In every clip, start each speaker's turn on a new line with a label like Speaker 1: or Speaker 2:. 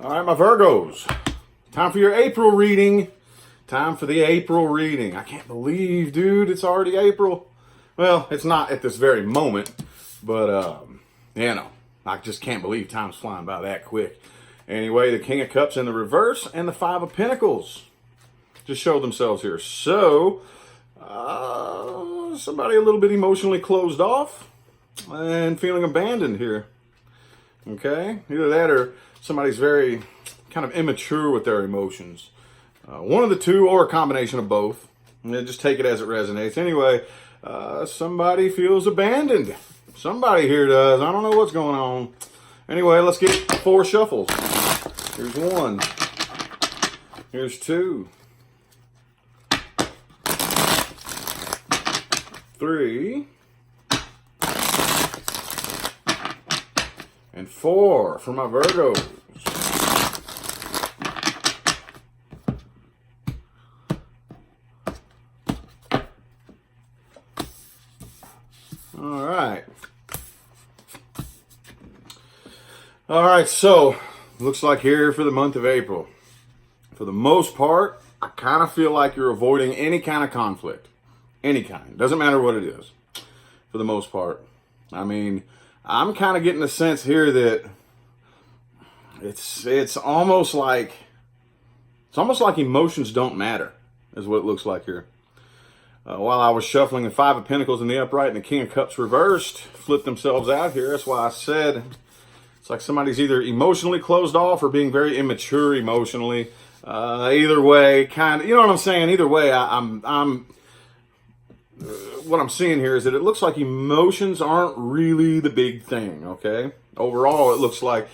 Speaker 1: All right, my Virgos. Time for your April reading. Time for the April reading. I can't believe, dude, it's already April. Well, it's not at this very moment, but, I just can't believe time's flying by that quick. Anyway, the King of Cups in the reverse and the Five of Pentacles just showed themselves here. So, somebody a little bit emotionally closed off and feeling abandoned here. Okay? Either that or somebody's very kind of immature with their emotions. One of the two or a combination of both. Just take it as it resonates. Anyway, somebody feels abandoned. Somebody here does. I don't know what's going on. Anyway, let's get 4 shuffles. Here's 1. Here's 2. 3. And 4 for my Virgos. All right, so looks like here for the month of April. For the most part, I kind of feel like you're avoiding any kind of conflict. Any kind. Doesn't matter what it is. For the most part. I mean, I'm kind of getting the sense here that it's almost like emotions don't matter, is what it looks like here. While I was shuffling the Five of Pentacles in the upright and the King of Cups reversed, flipped themselves out here. That's why I said it's like somebody's either emotionally closed off or being very immature emotionally. Either way, kind of, you know what I'm saying? Either way, what I'm seeing here is that it looks like emotions aren't really the big thing, okay? Overall, it looks like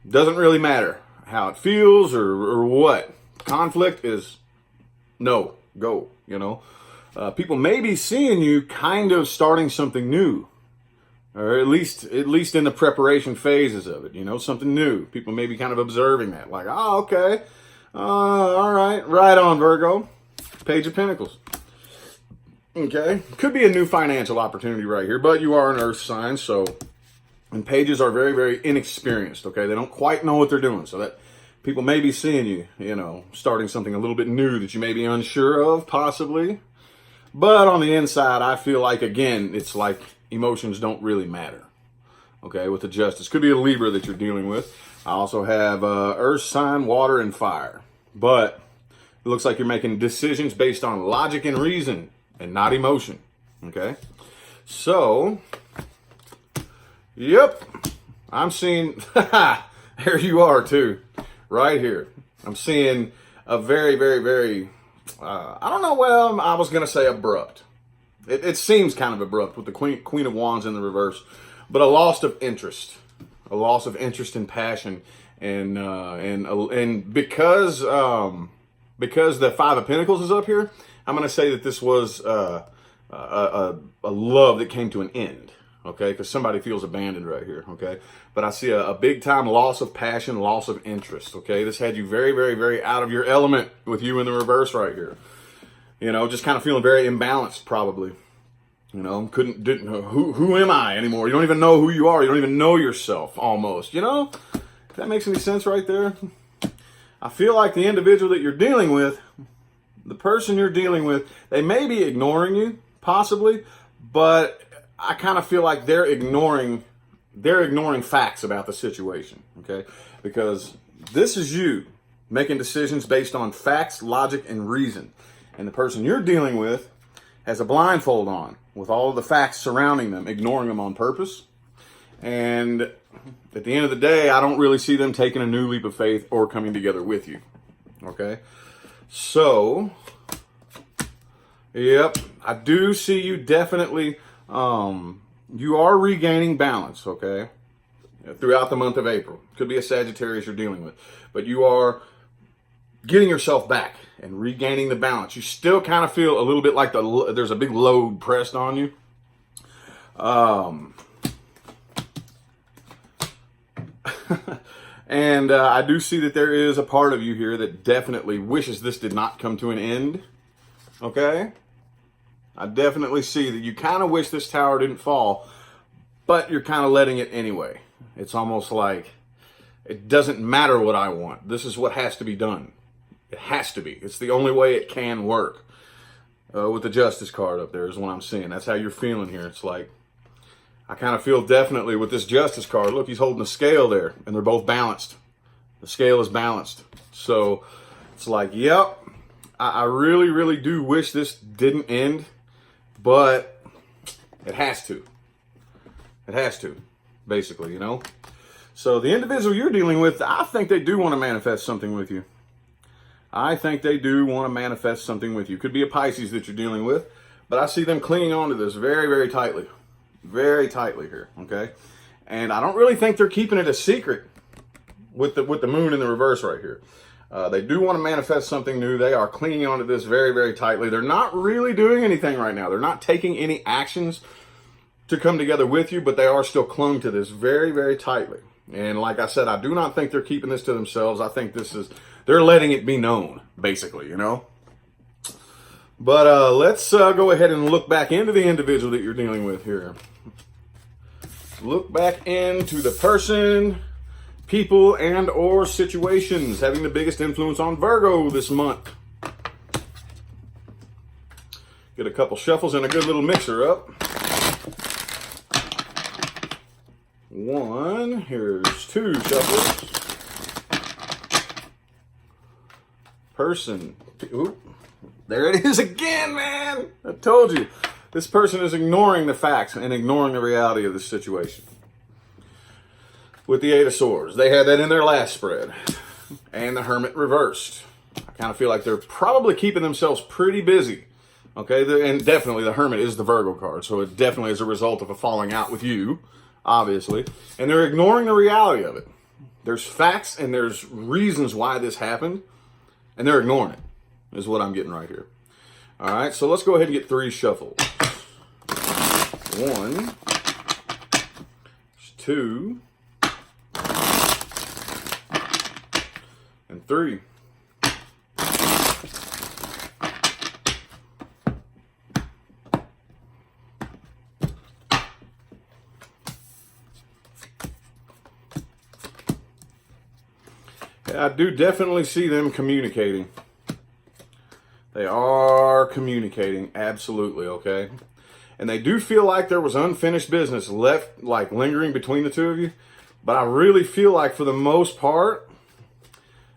Speaker 1: it doesn't really matter how it feels or what. Conflict is no, go, you know? People may be seeing you kind of starting something new. Or at least in the preparation phases of it, you know, something new. People may be kind of observing that. Like, oh, okay. All right. Right on, Virgo. Page of Pentacles. Okay. Could be a new financial opportunity right here, but you are an earth sign, and pages are very, very inexperienced, okay? They don't quite know what they're doing, so that people may be seeing you, you know, starting something a little bit new that you may be unsure of, possibly. But on the inside, I feel like, again, it's like emotions don't really matter, okay, with the Justice. Could be a Libra that you're dealing with. I also have earth sign, water, and fire. But it looks like you're making decisions based on logic and reason and not emotion, okay? So, yep, I'm seeing, there you are too, right here. I'm seeing a very, very, very, I don't know, well, I was going to say abrupt. It seems kind of abrupt with the Queen of Wands in the reverse, but a loss of interest and passion, and because the Five of Pentacles is up here, I'm going to say that this was a love that came to an end, okay? Because somebody feels abandoned right here, okay? But I see a big time loss of passion, loss of interest, okay? This had you very, very, very out of your element with you in the reverse right here. You know, just kind of feeling very imbalanced, probably. You know, didn't know who am I anymore? You don't even know who you are. You don't even know yourself, almost. You know, if that makes any sense right there. I feel like the individual that you're dealing with, the person you're dealing with, they may be ignoring you, possibly, but I kind of feel like they're ignoring facts about the situation. Okay, because this is you making decisions based on facts, logic, and reason. And the person you're dealing with has a blindfold on with all of the facts surrounding them, ignoring them on purpose. And at the end of the day, I don't really see them taking a new leap of faith or coming together with you. Okay? So, yep, I do see you definitely, you are regaining balance, okay? Throughout the month of April. Could be a Sagittarius you're dealing with. But you are getting yourself back and regaining the balance. You still kind of feel a little bit like there's a big load pressed on you. And I do see that there is a part of you here that definitely wishes this did not come to an end. Okay? I definitely see that you kind of wish this tower didn't fall, but you're kind of letting it anyway. It's almost like It doesn't matter what I want. This is what has to be done. It has to be. It's the only way it can work. With the Justice card up there is what I'm seeing. That's how you're feeling here. It's like, I kind of feel definitely with this Justice card. Look, he's holding a scale there, and they're both balanced. The scale is balanced. So it's like, yep, I really, really do wish this didn't end, but it has to. It has to, basically, you know? So the individual you're dealing with, I think they do want to manifest something with you. I think they do want to manifest something with you. Could be a Pisces that you're dealing with, but I see them clinging on to this very, very tightly. Very tightly here, okay? And I don't really think they're keeping it a secret with the moon in the reverse right here. They do want to manifest something new. They are clinging on to this very, very tightly. They're not really doing anything right now. They're not taking any actions to come together with you, but they are still clung to this very, very tightly. And like I said, I do not think they're keeping this to themselves. I think they're letting it be known, basically, you know? But let's go ahead and look back into the individual that you're dealing with here. Look back into the person, people, and or situations having the biggest influence on Virgo this month. Get a couple shuffles and a good little mixer up. One, here's two shuffles. Person, oop, there it is again, man. I told you. This person is ignoring the facts and ignoring the reality of the situation. With the Eight of Swords, they had that in their last spread. And the Hermit reversed. I kind of feel like they're probably keeping themselves pretty busy. Okay, and definitely the Hermit is the Virgo card, so it definitely is a result of a falling out with you, obviously. And they're ignoring the reality of it. There's facts and there's reasons why this happened, and they're ignoring it, is what I'm getting right here. All right, so let's go ahead and get three shuffles. One, two, and three. I do definitely see them communicating. They are communicating, absolutely, okay? And they do feel like there was unfinished business left, like lingering between the two of you. But I really feel like for the most part,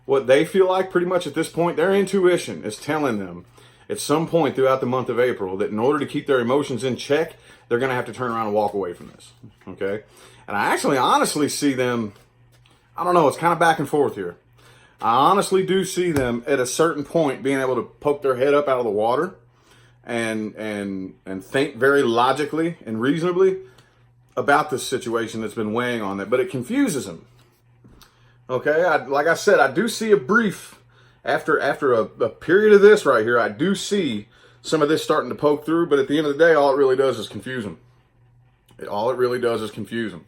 Speaker 1: what they feel like pretty much at this point, their intuition is telling them at some point throughout the month of April that in order to keep their emotions in check, they're going to have to turn around and walk away from this, okay? And I actually honestly see them, I don't know, it's kind of back and forth here. I honestly do see them at a certain point being able to poke their head up out of the water and think very logically and reasonably about this situation that's been weighing on them, but it confuses them. Okay, like I said, I do see a brief, after a period of this right here, I do see some of this starting to poke through, but at the end of the day, all it really does is confuse them. All it really does is confuse them.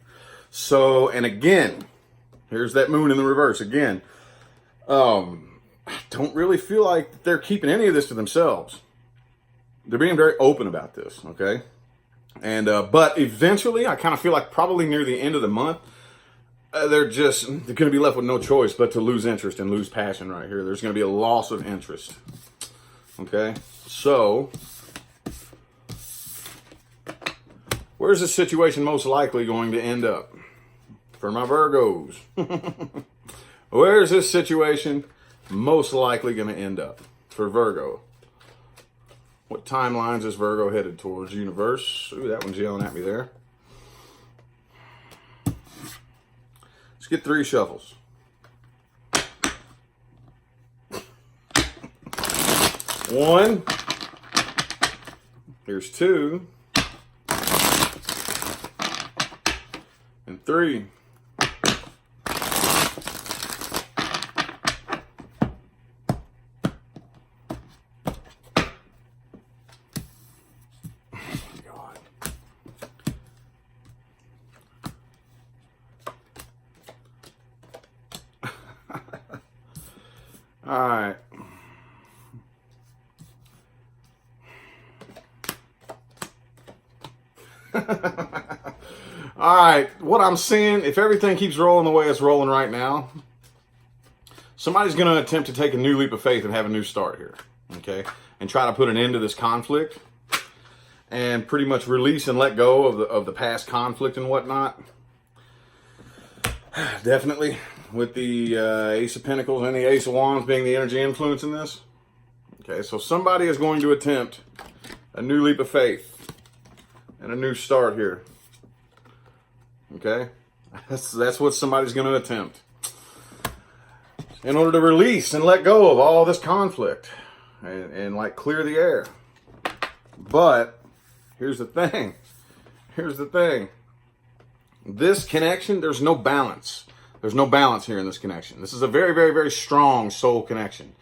Speaker 1: So, and again, here's that moon in the reverse again. I don't really feel like they're keeping any of this to themselves. They're being very open about this, okay? And but eventually, I kind of feel like probably near the end of the month, they're going to be left with no choice but to lose interest and lose passion right here. There's going to be a loss of interest, okay? So, where's this situation most likely going to end up for my Virgos? Where is this situation most likely going to end up for Virgo? What timelines is Virgo headed towards? Universe. Ooh, that one's yelling at me there. Let's get three shuffles. One. Here's two. And three. All right. All right, what I'm seeing, if everything keeps rolling the way it's rolling right now, somebody's going to attempt to take a new leap of faith and have a new start here, okay? And try to put an end to this conflict and pretty much release and let go of the past conflict and whatnot. Definitely, with the Ace of Pentacles and the Ace of Wands being the energy influence in this. Okay, so somebody is going to attempt a new leap of faith and a new start here. Okay, that's what somebody's going to attempt in order to release and let go of all this conflict and like clear the air. But here's the thing. Here's the thing. This connection, there's no balance. There's no balance here in this connection. This is a very, very, very strong soul connection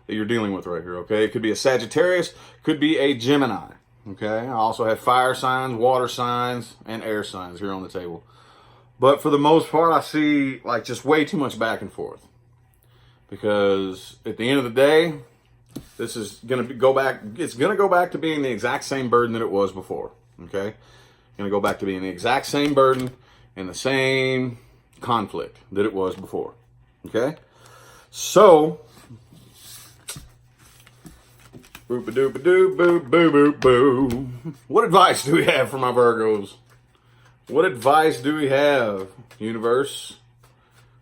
Speaker 1: that you're dealing with right here, okay? It could be a Sagittarius, could be a Gemini, okay? I also have fire signs, water signs, and air signs here on the table. But for the most part, I see like just way too much back and forth. Because at the end of the day, this is going to go back, it's going to go back to being the exact same burden that it was before, okay? Going to go back to being the exact same burden and the same conflict that it was before, okay? So, boop-a-doop-a-doo, boo-boo-boo-boo. What advice do we have for my Virgos? What advice do we have, universe?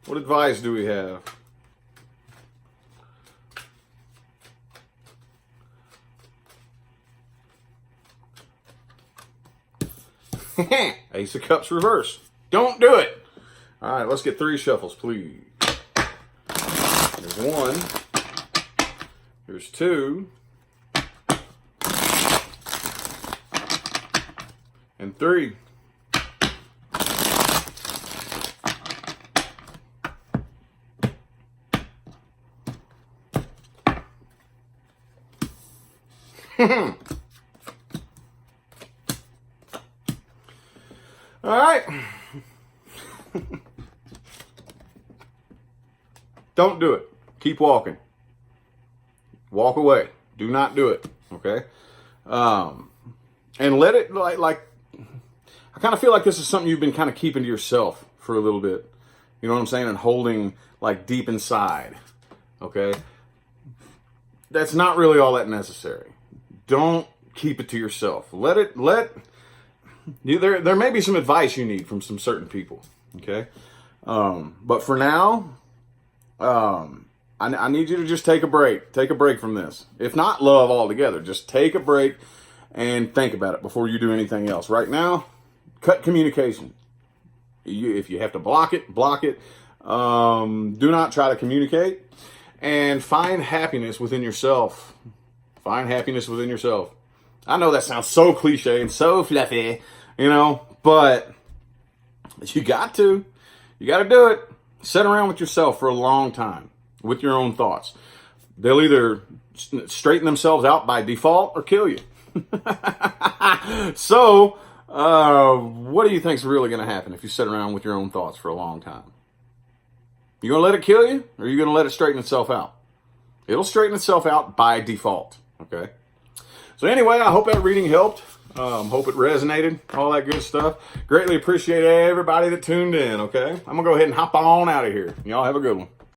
Speaker 1: What advice do we have? Ace of Cups reverse. Don't do it. All right, let's get 3 shuffles, please. There's 1. There's 2. And 3. All right. Don't do it. Keep walking. Walk away. Do not do it. Okay. And let it like I kind of feel like this is something you've been kind of keeping to yourself for a little bit. You know what I'm saying? And holding like deep inside. Okay. That's not really all that necessary. Don't keep it to yourself. There may be some advice you need from some certain people. Okay. But for now, I need you to just take a break. Take a break from this. If not love altogether, just take a break and think about it before you do anything else. Right now, cut communication. If you have to block it, block it. Do not try to communicate. And find happiness within yourself. Find happiness within yourself. I know that sounds so cliche and so fluffy, but you got to. You got to do it. Sit around with yourself for a long time with your own thoughts. They'll either straighten themselves out by default or kill you. So, what do you think is really going to happen if you sit around with your own thoughts for a long time? You going to let it kill you, or are you going to let it straighten itself out? It'll straighten itself out by default, okay? So anyway, I hope that reading helped. Hope it resonated, all that good stuff. Greatly appreciate everybody that tuned in, okay? I'm going to go ahead and hop on out of here. Y'all have a good one.